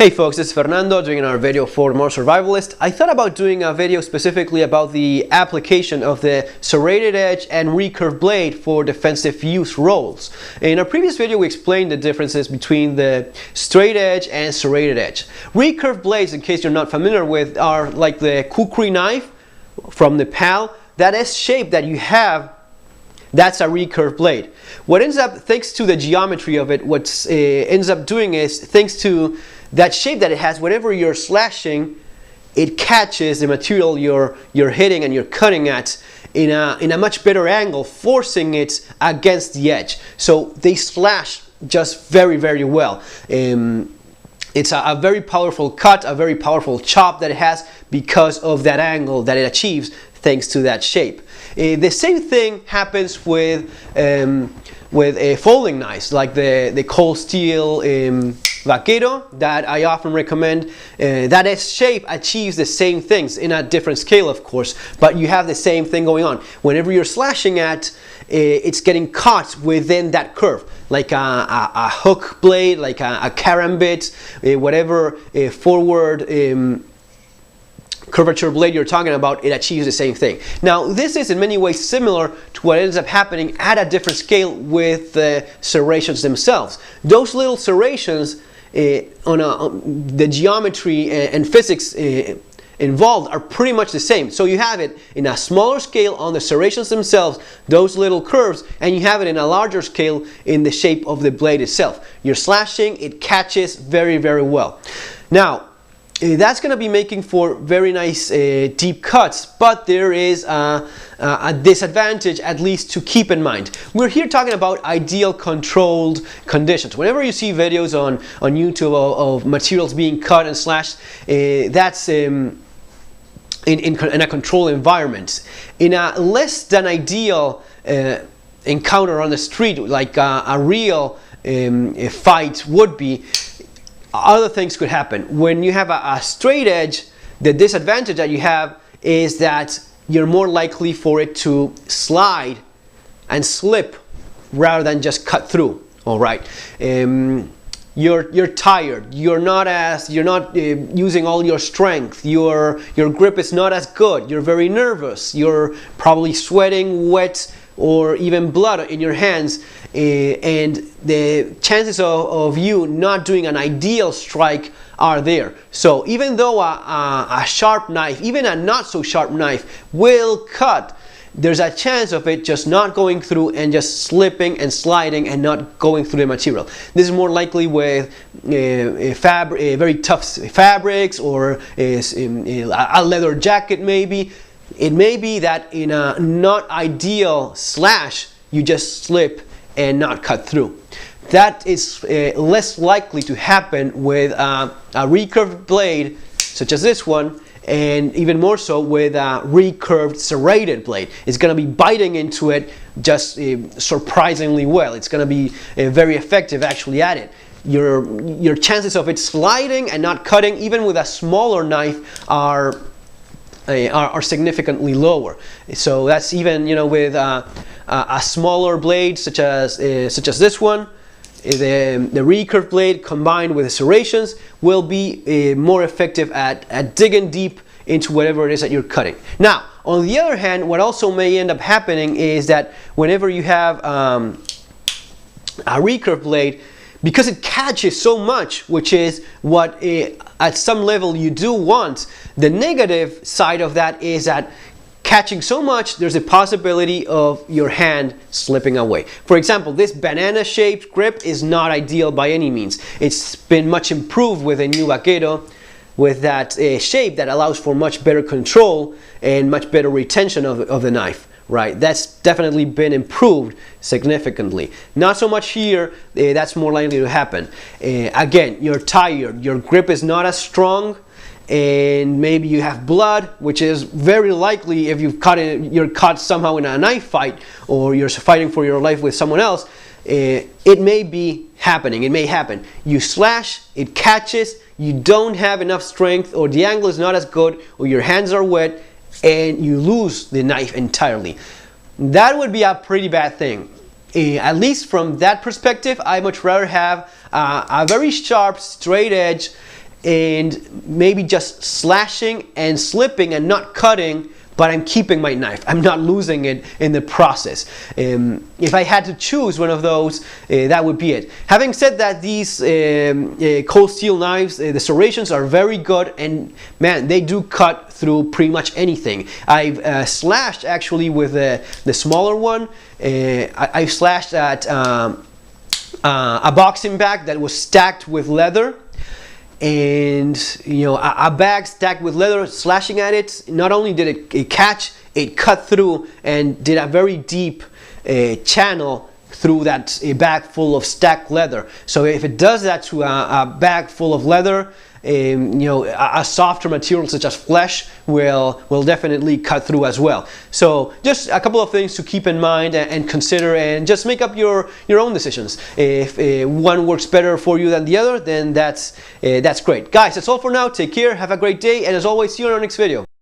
Hey folks, this is Fernando doing another video for More Survivalist. I thought about doing a video specifically about the application of the serrated edge and recurved blade for defensive use roles. In our previous video we explained the differences between the straight edge and serrated edge. Recurved blades, in case you're not familiar with, are like the kukri knife from Nepal. That S shape that you have, that's a recurved blade. What ends up, thanks to the geometry of it, what ends up doing is, thanks to that shape that it has, whenever you're slashing, it catches the material you're hitting and you're cutting at in a much better angle, forcing it against the edge. So they slash just very, very well. It's a very powerful cut, a very powerful chop that it has because of that angle that it achieves thanks to that shape. The same thing happens with folding knives, like the cold steel Vaquero that I often recommend. That S shape achieves the same things in a different scale, of course, but you have the same thing going on. Whenever you're slashing at, it's getting caught within that curve, like a hook blade, like a karambit, whatever forward curvature blade you're talking about, it achieves the same thing. Now, this is in many ways similar to what ends up happening at a different scale with the serrations themselves. Those little serrations, the geometry and physics involved are pretty much the same. So you have it in a smaller scale on the serrations themselves, those little curves, and you have it in a larger scale in the shape of the blade itself. You're slashing, it catches very, very well. Now, that's going to be making for very nice deep cuts, but there is a disadvantage at least to keep in mind. We're here talking about ideal controlled conditions. Whenever you see videos on YouTube of materials being cut and slashed, that's in a controlled environment. In a less than ideal encounter on the street, like a real fight would be, other things could happen. When you have a straight edge, the disadvantage that you have is that you're more likely for it to slide and slip rather than just cut through. All right, you're tired. You're not using all your strength. Your grip is not as good. You're very nervous. You're probably sweating, wet, or even blood in your hands, and the chances of you not doing an ideal strike are there. So even though a sharp knife, even a not so sharp knife, will cut, there's a chance of it just not going through and just slipping and sliding and not going through the material. This is more likely with very tough fabrics, or a leather jacket maybe. It may be that in a not ideal slash, you just slip and not cut through. That is less likely to happen with a recurved blade such as this one, and even more so with a recurved serrated blade. It's going to be biting into it just surprisingly well. It's going to be very effective actually at it. Your chances of it sliding and not cutting, even with a smaller knife, are significantly lower. So that's even, you know, with a smaller blade such as this one, the recurved blade combined with the serrations will be more effective at digging deep into whatever it is that you're cutting. Now, on the other hand, what also may end up happening is that whenever you have a recurved blade, because it catches so much, which is what at some level you do want, the negative side of that is that catching so much, there's a possibility of your hand slipping away. For example, this banana-shaped grip is not ideal by any means. It's been much improved with a new Vaquero, with that shape that allows for much better control and much better retention of the knife. Right, that's definitely been improved significantly. Not so much here, that's more likely to happen. Again, you're tired, your grip is not as strong, and maybe you have blood, which is very likely if you're caught somehow in a knife fight, or you're fighting for your life with someone else. It may be happening, it may happen. You slash, it catches, you don't have enough strength, or the angle is not as good, or your hands are wet, and you lose the knife entirely. That would be a pretty bad thing. At least from that perspective, I much rather have a very sharp straight edge and maybe just slashing and slipping and not cutting, but I'm keeping my knife. I'm not losing it in the process. If I had to choose one of those, that would be it. Having said that, these cold steel knives, the serrations are very good, and man, they do cut through pretty much anything. I've slashed actually with the smaller one. I've slashed at a boxing bag that was stacked with leather. And you know, a bag stacked with leather, slashing at it, not only did it catch, it cut through and did a very deep channel through that bag full of stacked leather. So if it does that to a bag full of leather, you know, a softer material such as flesh will definitely cut through as well. So just a couple of things to keep in mind and consider, and just make up your own decisions. If one works better for you than the other, then that's great. Guys, that's all for now. Take care, have a great day, and as always, see you in our next video.